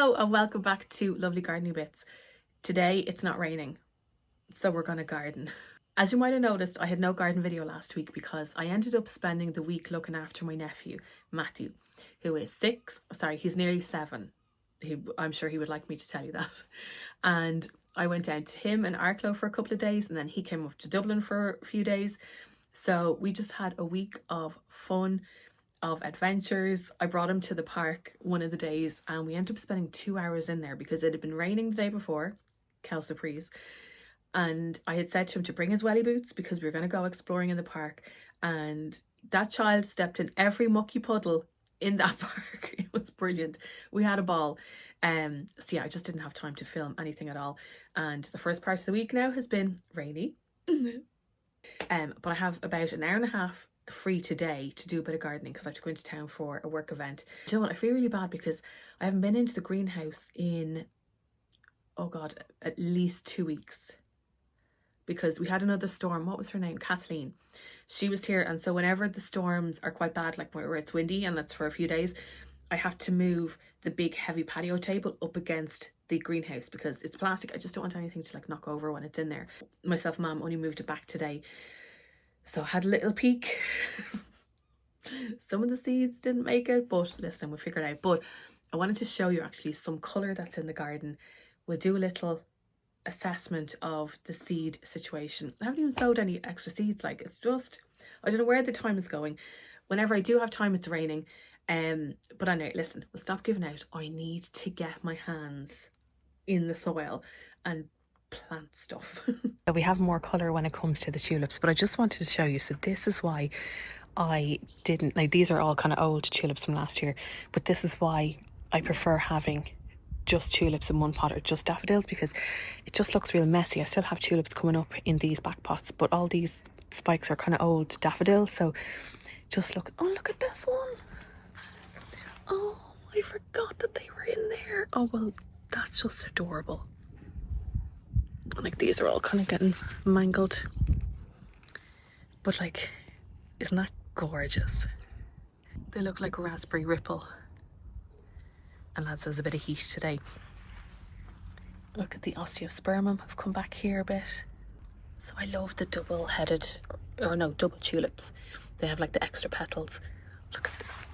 Hello and welcome back to Lovely Gardening Bits. Today it's not raining, so we're going to garden. As you might have noticed, I had no garden video last week because I ended up spending the week looking after my nephew, Matthew, who is he's nearly 7. I'm sure he would like me to tell you that. And I went down to him in Arklow for a couple of days, and then he came up to Dublin for a few days. So we just had a week of fun, of adventures. I brought him to the park one of the days and we ended up spending 2 hours in there because it had been raining the day before, quelle surprise. And I had said to him to bring his welly boots because we were going to go exploring in the park, and that child stepped in every mucky puddle in that park. It was brilliant. We had a ball. So yeah, I just didn't have time to film anything at all, and the first part of the week now has been rainy. But I have about an hour and a half free today to do a bit of gardening because I have to go into town for a work event. Do you know what? I feel really bad because I haven't been into the greenhouse in, oh God, at least 2 weeks. Because we had another storm. What was her name? Kathleen. She was here, and so whenever the storms are quite bad, like where it's windy and that's for a few days, I have to move the big heavy patio table up against the greenhouse because it's plastic. I just don't want anything to like knock over when it's in there. Myself and Mum only moved it back today, so I had a little peek. Some of the seeds didn't make it, but listen, we figured it out. But I wanted to show you actually some colour that's in the garden. We'll do a little assessment of the seed situation. I haven't even sowed any extra seeds. Like, it's just, I don't know where the time is going. Whenever I do have time, it's raining. But anyway, listen, we'll stop giving out. I need to get my hands in the soil and plant stuff. So we have more colour when it comes to the tulips, but I just wanted to show you. So this is why I didn't, like, these are all kind of old tulips from last year, but this is why I prefer having just tulips in one pot or just daffodils, because it just looks real messy. I still have tulips coming up in these back pots, but all these spikes are kind of old daffodils. So just look, oh, look at this one. Oh, I forgot that they were in there. Oh, well, that's just adorable. Like, these are all kind of getting mangled, but like, isn't that gorgeous? They look like raspberry ripple. And lads, there's a bit of heat today. Look at the osteospermum. I've come back here a bit. So I love the double tulips. They have like the extra petals. Look at this.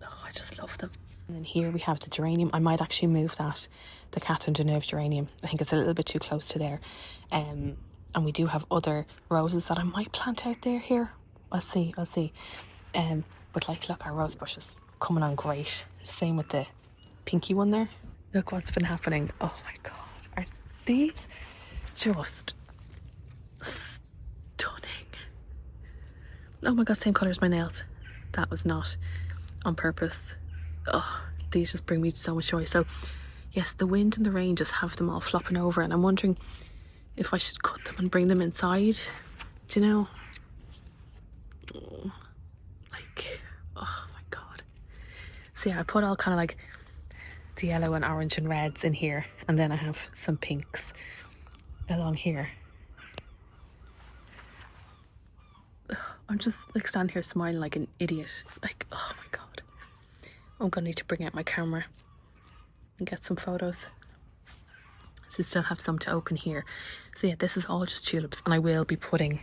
Oh, I just love them. And then here we have the geranium. I might actually move that, the Catherine Deneuve geranium. I think it's a little bit too close to there. And we do have other roses that I might plant out there here. I'll see. But like, look, our rose bushes coming on great. Same with the pinky one there. Look what's been happening. Oh my God, are these just stunning? Oh my God, same colour as my nails. That was not on purpose. Oh, these just bring me so much joy. So yes, the wind and the rain just have them all flopping over, and I'm wondering if I should cut them and bring them inside. Do you know? Like, oh my God. So yeah, I put all kind of like the yellow and orange and reds in here, and then I have some pinks along here. I'm just like standing here smiling like an idiot. Like, oh my God. I'm gonna need to bring out my camera and get some photos. So we still have some to open here. So yeah, this is all just tulips, and I will be putting,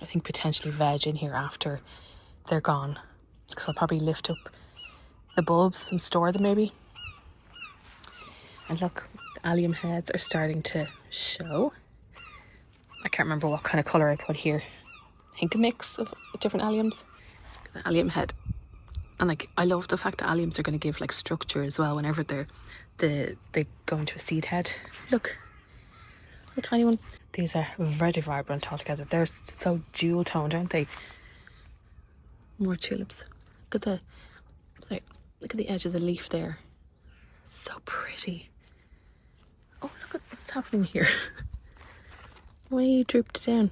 I think, potentially veg in here after they're gone, because I'll probably lift up the bulbs and store them maybe. And look, the allium heads are starting to show. I can't remember what kind of colour I put here. I think a mix of different alliums. The allium head. And like, I love the fact that alliums are going to give like structure as well whenever they go into a seed head. Look, a tiny one. These are very vibrant altogether. They're so jewel toned, aren't they? More tulips. Look at the edge of the leaf there. So pretty. Oh, look at what's happening here. Why are you drooped down?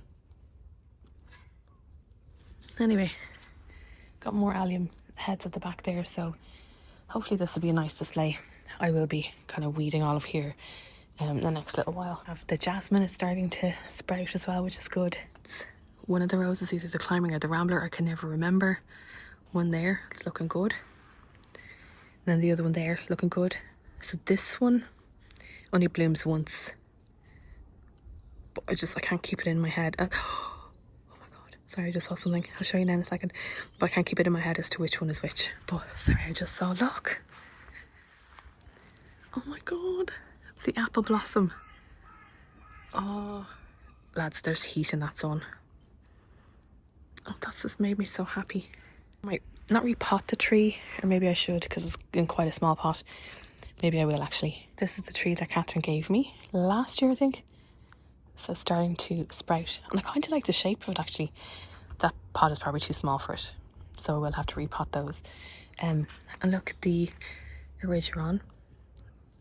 Anyway, got more allium heads at the back there, so hopefully this will be a nice display. I will be kind of weeding all of here in the next little while. The jasmine is starting to sprout as well, which is good. It's one of the roses, either the climbing or the rambler, I can never remember. One there, it's looking good. then the other one there looking good. So this one only blooms once, but I can't keep it in my head. Oh my god, sorry, I just saw something. I'll show you now in a second, but I can't keep it in my head as to which one is which. But sorry, I just saw, look. Oh my god, the apple blossom. Oh lads, there's heat in that sun. Oh, that's just made me so happy. I might not repot the tree, or maybe I should, because it's in quite a small pot. Maybe I will actually. This is the tree that Catherine gave me last year, I think. So it's starting to sprout, and I kind of like the shape of it actually. That pot is probably too small for it, so we'll have to repot those. And look, the erigeron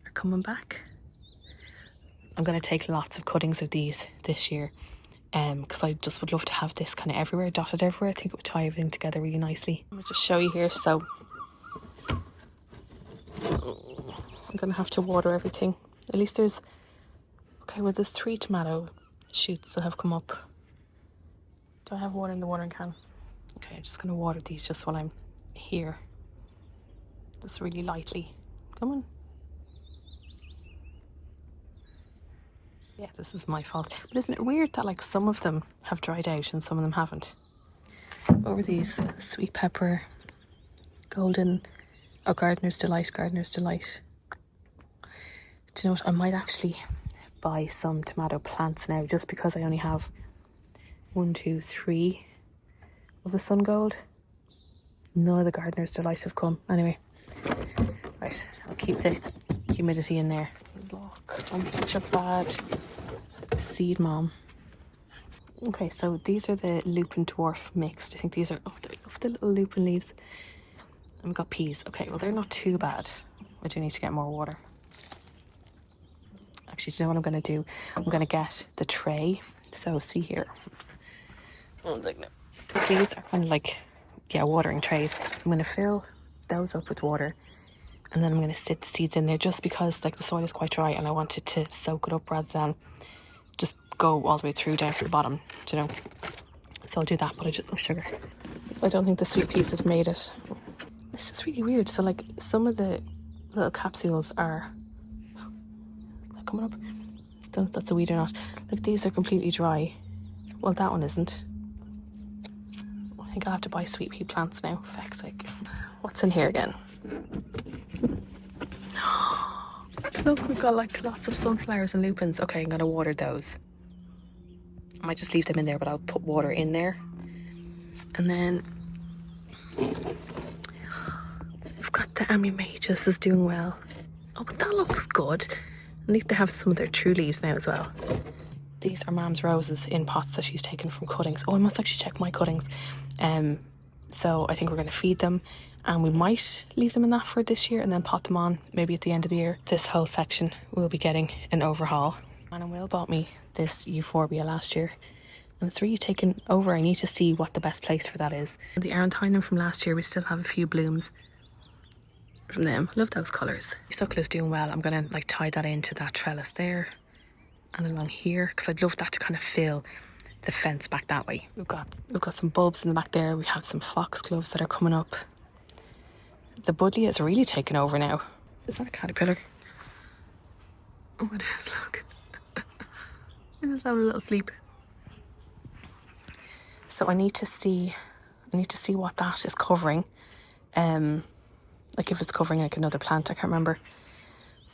are coming back. I'm going to take lots of cuttings of these this year, because I just would love to have this kind of everywhere, dotted everywhere. I think it would tie everything together really nicely. Let me just show you here. So I'm going to have to water everything. At least there's, okay, well there's 3 tomato shoots that have come up. Do I have water in the watering can? Okay, I'm just going to water these just while I'm here. Just really lightly. Come on. Yeah, this is my fault. But isn't it weird that like some of them have dried out and some of them haven't? Over these, sweet pepper, golden, oh, Gardener's Delight, Gardener's Delight. Do you know what? I might actually buy some tomato plants now, just because I only have 1, 2, 3 of the Sun Gold. None of the Gardener's Delight have come. Anyway, right, I'll keep the humidity in there. Look, I'm such a bad seed mom. Okay, so these are the lupin dwarf mixed. I think these are, oh, I love the little lupin leaves. And we've got peas. Okay, well they're not too bad. I do need to get more water. Actually, do you know what I'm going to do? I'm going to get the tray. So see here. Oh, like, no. These are kind of like, yeah, watering trays. I'm going to fill those up with water. And then I'm going to sit the seeds in there, just because like the soil is quite dry and I want it to soak it up rather than just go all the way through down to the bottom, you know. So I'll do that, but I just, oh, sugar. I don't think the sweet peas have made it. It's just really weird. So like some of the little capsules are coming up. Don't know if that's a weed or not. Like these are completely dry. Well, that one isn't. I think I'll have to buy sweet pea plants now, for feck's sake. What's in here again? Look, we've got like lots of sunflowers and lupins. Okay, I'm gonna water those. I might just leave them in there, but I'll put water in there. And then we've got the Amimagus is doing well. Oh, but that looks good. I need to have some of their true leaves now as well. These are Mam's roses in pots that she's taken from cuttings. Oh, I must actually check my cuttings. So I think we're going to feed them, and we might leave them in that for this year and then pot them on maybe at the end of the year. This whole section will be getting an overhaul. Anna Will bought me this euphorbia last year, and it's really taken over. I need to see what the best place for that is. The Aranthinum from last year, we still have a few blooms from them. Love those colours. Succula's doing well. I'm going to like tie that into that trellis there and along here, because I'd love that to kind of fill the fence back that way. We've got some bulbs in the back there. We have some foxgloves that are coming up. The buddleia is really taken over now. Is that a caterpillar? Oh, it is, look. It is having a little sleep. So I need to see what that is covering. Like if it's covering like another plant, I can't remember.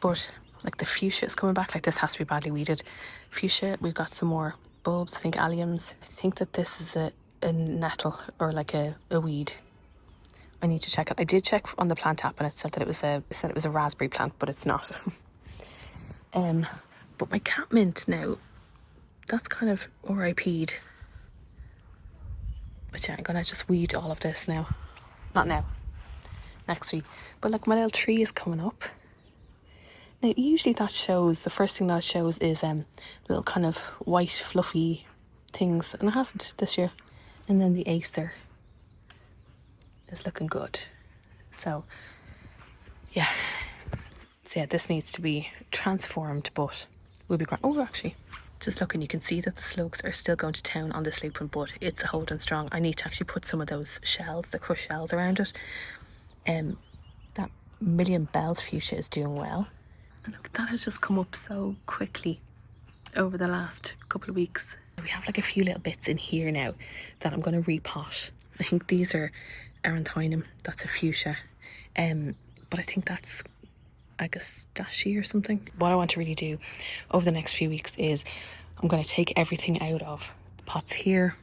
But like the fuchsia is coming back. Like this has to be badly weeded. Fuchsia, we've got some more bulbs, I think alliums. I think that this is a nettle or like a weed. I need to check it. I did check on the plant app and it said that it was a raspberry plant, but it's not. But my catmint now, that's kind of RIP'd. But yeah, I'm gonna just weed all of this now. Not now, next week. But like my little tree is coming up. Now usually that shows, the first thing that it shows is little kind of white fluffy things, and it hasn't this year. And then the Acer is looking good. So yeah, this needs to be transformed, but we'll be great. Oh, actually, just looking, you can see that the slugs are still going to town on this lupin, but it's holding strong. I need to actually put some of those shells, the crushed shells around it. That Million Bells fuchsia is doing well. And look, that has just come up so quickly over the last couple of weeks. We have like a few little bits in here now that I'm going to repot. I think these are Aranthinum, that's a fuchsia. But I think that's Agastache or something. What I want to really do over the next few weeks is I'm going to take everything out of the pots here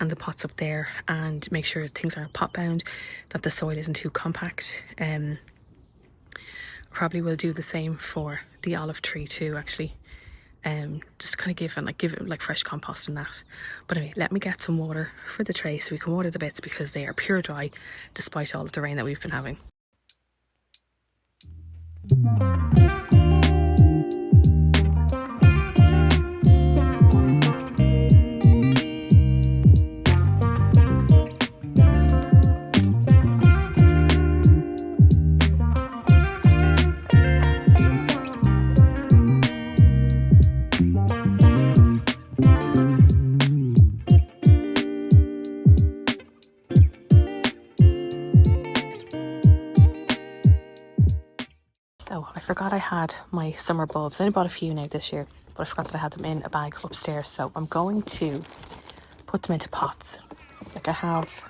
and the pots up there and make sure things are pot bound, that the soil isn't too compact. Probably will do the same for the olive tree too, actually. Just kind of give it like fresh compost and that. But anyway, let me get some water for the tray so we can water the bits, because they are pure dry despite all of the rain that we've been having. So I forgot I had my summer bulbs. I only bought a few now this year, but I forgot that I had them in a bag upstairs. So I'm going to put them into pots. Like I have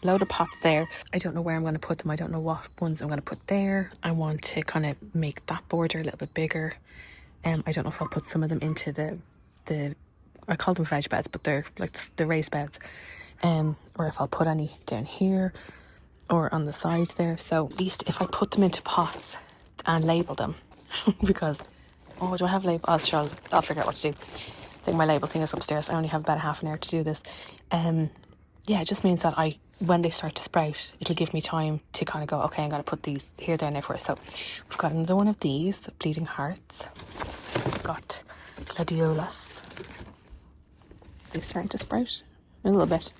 a load of pots there. I don't know where I'm going to put them. I don't know what ones I'm going to put there. I want to kind of make that border a little bit bigger. I don't know if I'll put some of them into the I call them veg beds, but they're like the raised beds. Or if I'll put any down here or on the sides there. So at least if I put them into pots and label them, because do I have label? I'll figure out what to do. I think my label thing is upstairs. I only have about half an hour to do this. Yeah, it just means that when they start to sprout, it'll give me time to kind of go, okay, I'm going to put these here, there and everywhere. So we've got another one of these bleeding hearts. We've got gladiolas. They're starting to sprout a little bit.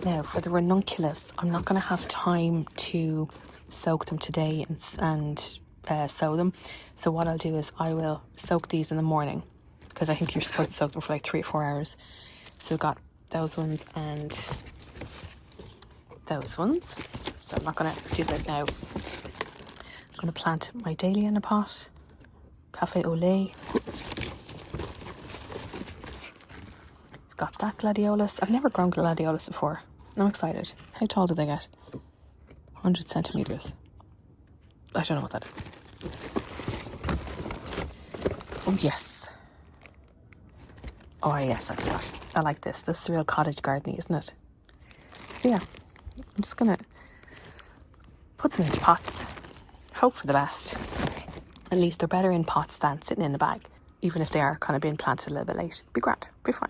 Now for the ranunculus, I'm not going to have time to soak them today and sow them. So what I'll do is I will soak these in the morning, because I think you're supposed to soak them for like 3 or 4 hours. So we've got those ones and those ones. So I'm not going to do this now. I'm going to plant my dahlia in a pot. Cafe au lait. We've got that gladiolus. I've never grown gladiolus before. I'm excited. How tall do they get? 100 centimeters. I don't know what that is. Oh yes. Oh yes, I forgot. I like this. This is real cottage gardening, isn't it? So yeah, I'm just gonna put them into pots. Hope for the best. At least they're better in pots than sitting in a bag. Even if they are kind of being planted a little bit late. Be grand. Be fine.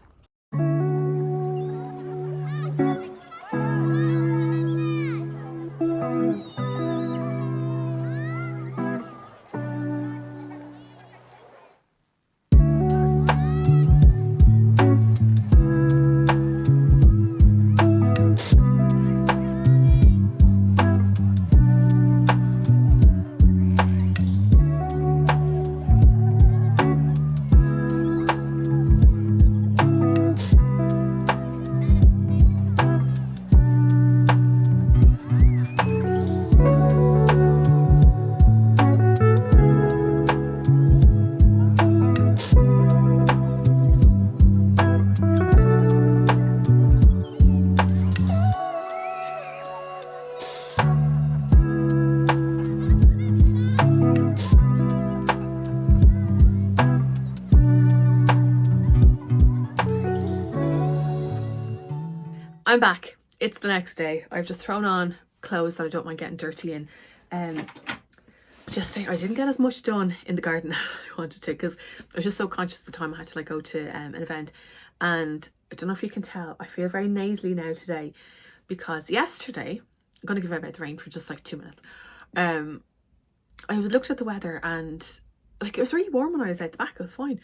I'm back. It's the next day. I've just thrown on clothes that I don't mind getting dirty in. Just saying, I didn't get as much done in the garden as I wanted to, because I was just so conscious of the time I had to like go to an event. And I don't know if you can tell, I feel very nasally now today, because yesterday, I'm going to give out about the rain for just like 2 minutes. I looked at the weather and like it was really warm when I was out the back. It was fine.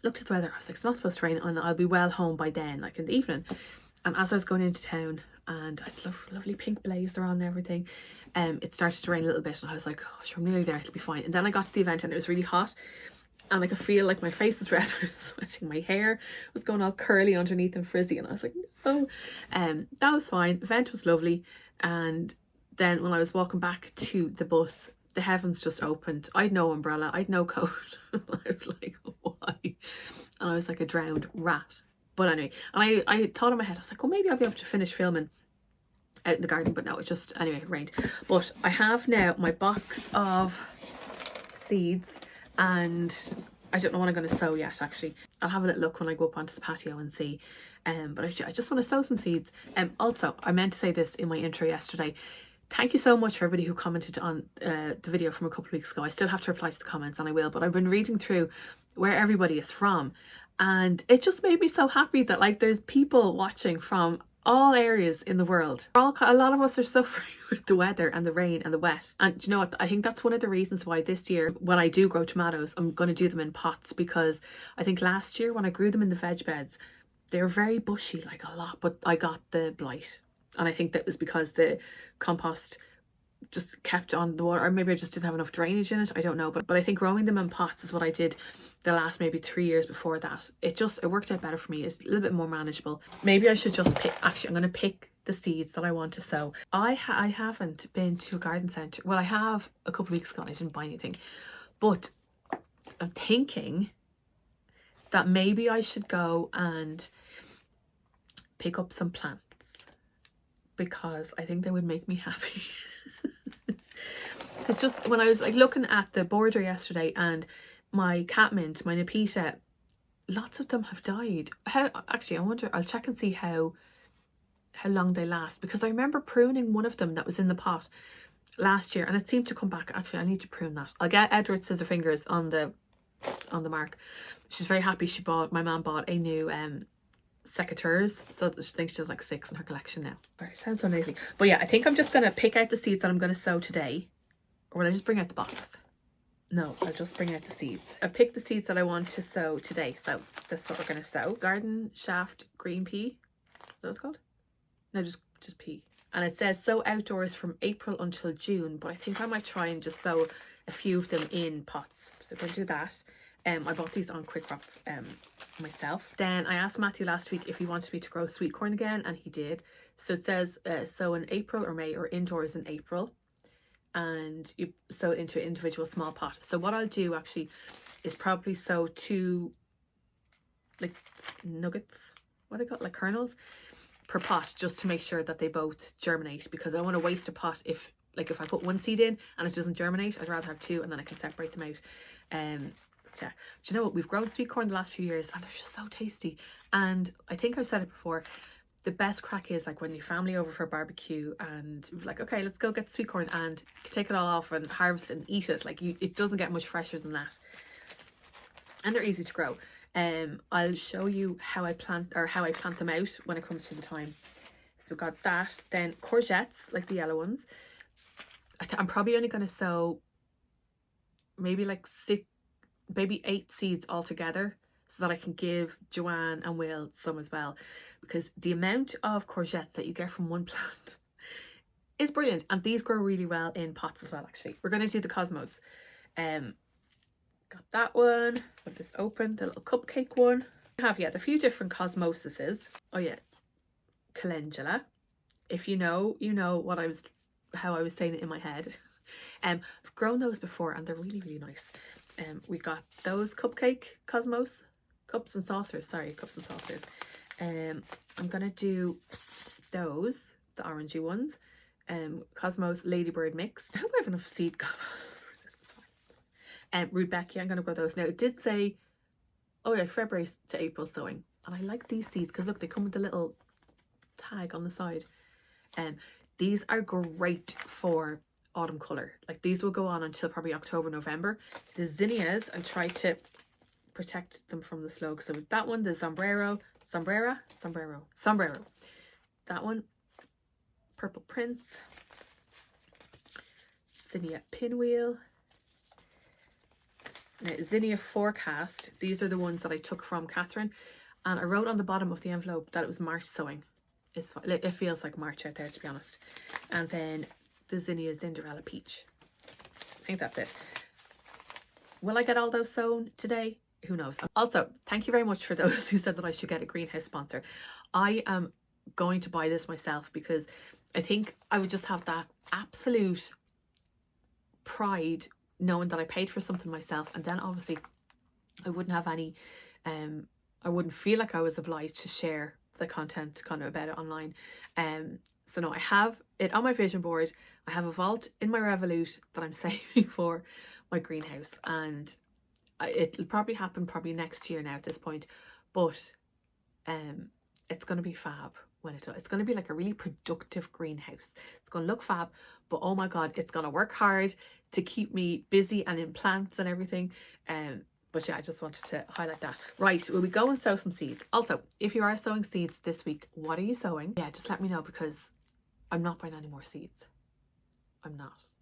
Looked at the weather. I was like, it's not supposed to rain, and I'll be well home by then, like in the evening. And as I was going into town, and I had a lovely pink blazer on and everything, it started to rain a little bit, and I was like, oh sure, I'm nearly there, it'll be fine. And then I got to the event and it was really hot, and I could feel like my face was red. I was sweating, my hair was going all curly underneath and frizzy, and I was like, no. That was fine. Event was lovely, and then when I was walking back to the bus, the heavens just opened. I'd no umbrella, I'd no coat. I was like, why? And I was like a drowned rat. But anyway, and I thought in my head, I was like, well, maybe I'll be able to finish filming out in the garden, but no, it just, anyway, it rained. But I have now my box of seeds, and I don't know what I'm going to sow yet, actually. I'll have a little look when I go up onto the patio and see. But I just want to sow some seeds. Also, I meant to say this in my intro yesterday. Thank you so much for everybody who commented on the video from a couple of weeks ago. I still have to reply to the comments, and I will, but I've been reading through where everybody is from, and it just made me so happy that like there's people watching from all areas in the world. A lot of us are suffering with the weather and the rain and the wet. And do you know what? I think that's one of the reasons why this year, when I do grow tomatoes, I'm going to do them in pots, because I think last year when I grew them in the veg beds, they were very bushy, like a lot, but I got the blight. And I think that was because the compost just kept on the water, or maybe I just didn't have enough drainage in it. I don't know, but I think growing them in pots is what I did the last maybe 3 years before that. It worked out better for me. It's a little bit more manageable. Maybe I should just pick, actually I'm going to pick the seeds that I want to sow. I haven't been to a garden centre. Well, I have a couple of weeks ago and I didn't buy anything, but I'm thinking that maybe I should go and pick up some plants, because I think they would make me happy. It's just when I was like looking at the border yesterday, and my catmint, my Nepeta, lots of them have died. Actually, I wonder, I'll check and see how long they last, because I remember pruning one of them that was in the pot last year and it seemed to come back. Actually, I need to prune that. I'll get Edward's scissor fingers on the mark. She's very happy. My mom bought a new secateurs, so I think she has like 6 in her collection now. It sounds so amazing. But yeah, I think I'm just gonna pick out the seeds that I'm gonna sow today. Or will I just bring out the box? No, I'll just bring out the seeds. I've picked the seeds that I want to sow today, so this is what we're gonna sow. Garden shaft green pea. Is that what it's called? No, just pea. And it says sow outdoors from April until June, but I think I might try and just sow a few of them in pots. So we're gonna do that. I bought these on Quick Crop myself. Then I asked Matthew last week if he wanted me to grow sweet corn again, and he did. So it says sow in April or May, or indoors in April, and you sow it into an individual small pot. So what I'll do actually is probably sow 2 like nuggets, what are they called, like kernels, per pot, just to make sure that they both germinate, because I don't want to waste a pot if I put 1 seed in and it doesn't germinate. I'd rather have 2 and then I can separate them out. Yeah, do you know what, we've grown sweet corn the last few years and they're just so tasty. And I think I've said it before, the best crack is like when you family over for a barbecue and like, okay, let's go get sweet corn, and take it all off and harvest and eat it. Like it doesn't get much fresher than that, and they're easy to grow. I'll show you how I plant them out when it comes to the time. So we've got that. Then courgettes, like the yellow ones. I'm probably only going to sow maybe like 8 seeds altogether, so that I can give Joanne and Will some as well, because the amount of courgettes that you get from one plant is brilliant, and these grow really well in pots as well. Actually, we're going to do the cosmos. Got that one. Put this open, the little cupcake one. I have, yeah, a few different cosmoses. Oh yeah, calendula. If you know, you know how I was saying it in my head. I've grown those before and they're really, really nice. We got those cupcake cosmos, cups and saucers. I'm gonna do those, the orangey ones. Cosmos Ladybird mix. I hope I have enough seed. Rudbeckia, I'm gonna grow those. Now it did say, oh yeah, February to April sowing, and I like these seeds because look, they come with a little tag on the side. These are great for autumn color. Like these will go on until probably October, November. The zinnias, and try to protect them from the slug. So with that one, the sombrero. That one, purple prince, zinnia pinwheel. Now zinnia forecast. These are the ones that I took from Catherine, and I wrote on the bottom of the envelope that it was March sowing. It feels like March out there, to be honest. And then the zinnia Cinderella peach. I think that's it. Will I get all those sown today? Who knows? Also, thank you very much for those who said that I should get a greenhouse sponsor. I am going to buy this myself because I think I would just have that absolute pride knowing that I paid for something myself, and then obviously I wouldn't have any I wouldn't feel like I was obliged to share the content kind of about it online. So no, I have it on my vision board. I have a vault in my Revolut that I'm saving for my greenhouse, and it'll probably happen probably next year now at this point, but it's going to be fab when it does. It's going to be like a really productive greenhouse. It's going to look fab, but oh my god, it's going to work hard to keep me busy and in plants and everything. But yeah, I just wanted to highlight that. Right, will we go and sow some seeds? Also, if you are sowing seeds this week, what are you sowing? Yeah, just let me know, because I'm not buying any more seeds. I'm not.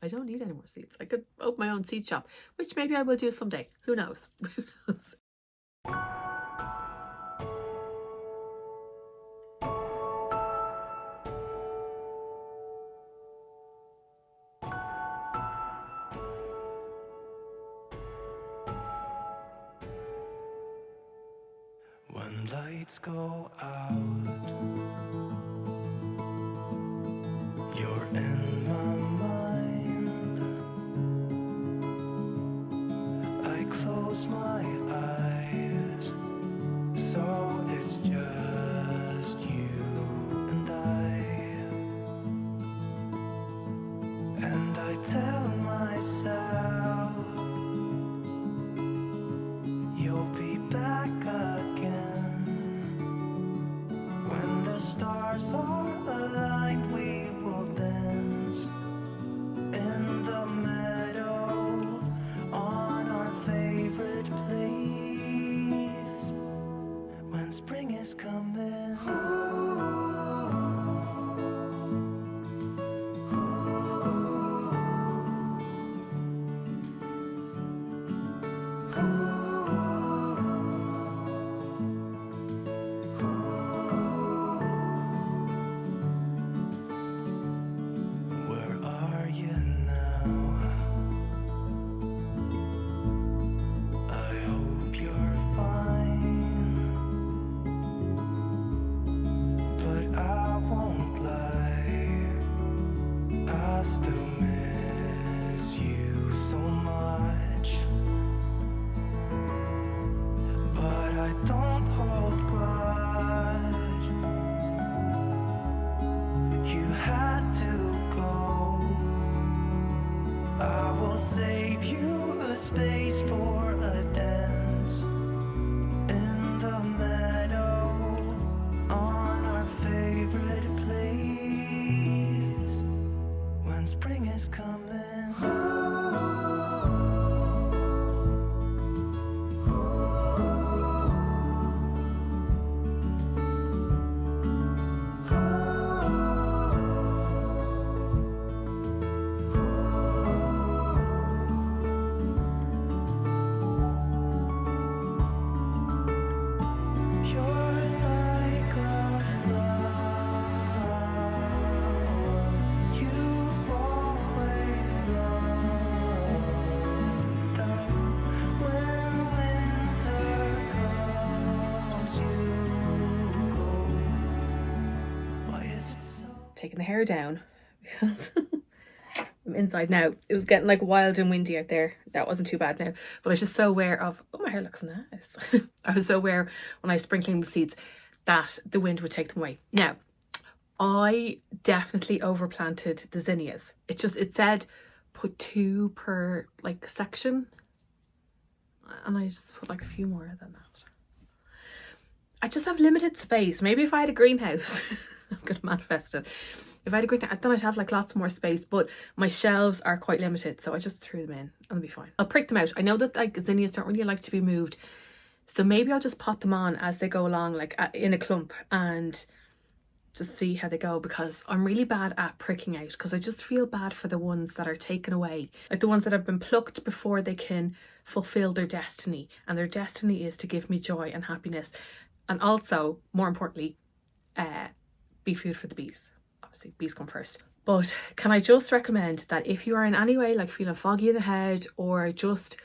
I don't need any more seeds. I could open my own seed shop, which maybe I will do someday. Who knows? Who knows? When lights go out, you're in my mind. I close my eyes, so it's just you and I tell myself you'll be back again. When the stars are aligned, we will dance in the meadow on our favorite place. When spring is coming, where are you now? I hope you're fine, but I won't lie, I still miss you so much. But I don't hold grudge. You had to go. I will save you a space for a dance in the meadow on our favorite place. When spring is coming. You're like a flower, you've always loved them. When winter comes, you go. Why is it so? Taking the hair down because I'm inside now. It was getting like wild and windy out there. That wasn't too bad now, but I was just so aware of, oh, my hair looks nice. I was so aware when I was sprinkling the seeds that the wind would take them away. Now, I definitely overplanted the zinnias. It said put 2 per like section, and I just put like a few more than that. I just have limited space. Maybe if I had a greenhouse, I'm gonna manifest it. If I had a greenhouse, then I'd have like lots more space, but my shelves are quite limited, so I just threw them in and it'll be fine. I'll prick them out. I know that like zinnias don't really like to be moved, so maybe I'll just pot them on as they go along, like in a clump, and just see how they go, because I'm really bad at pricking out, because I just feel bad for the ones that are taken away, like the ones that have been plucked before they can fulfill their destiny, and their destiny is to give me joy and happiness, and also, more importantly, be food for the bees. Obviously, bees come first. But can I just recommend that if you are in any way like feeling foggy in the head or just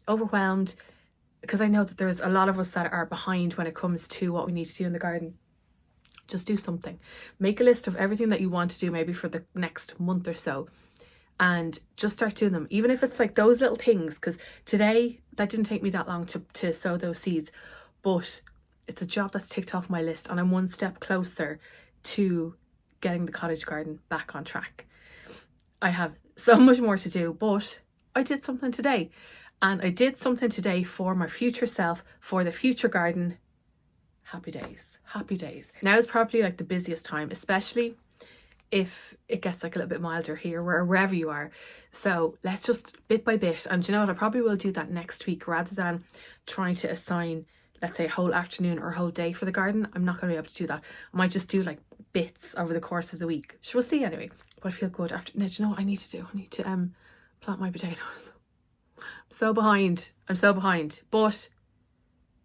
overwhelmed, because I know that there's a lot of us that are behind when it comes to what we need to do in the garden, Just do something. Make a list of everything that you want to do maybe for the next month or so, and just start doing them, even if it's like those little things. Because today, that didn't take me that long to sow those seeds, but it's a job that's ticked off my list, and I'm one step closer to getting the cottage garden back on track. I have so much more to do, but I did something today, and I did something today for my future self, for the future garden. Happy days, happy days. Now is probably like the busiest time, especially if it gets like a little bit milder here, wherever you are. So let's just bit by bit, and do you know what, I probably will do that next week rather than trying to assign, let's say, a whole afternoon or a whole day for the garden. I'm not going to be able to do that. I might just do like bits over the course of the week. So we'll see anyway. But I feel good after. Now, do you know what I need to do? I need to plant my potatoes. I'm so behind, but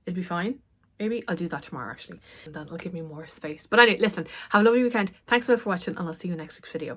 it'll be fine. Maybe I'll do that tomorrow actually, and that'll give me more space. But anyway, listen, have a lovely weekend. Thanks so much for watching, and I'll see you in next week's video.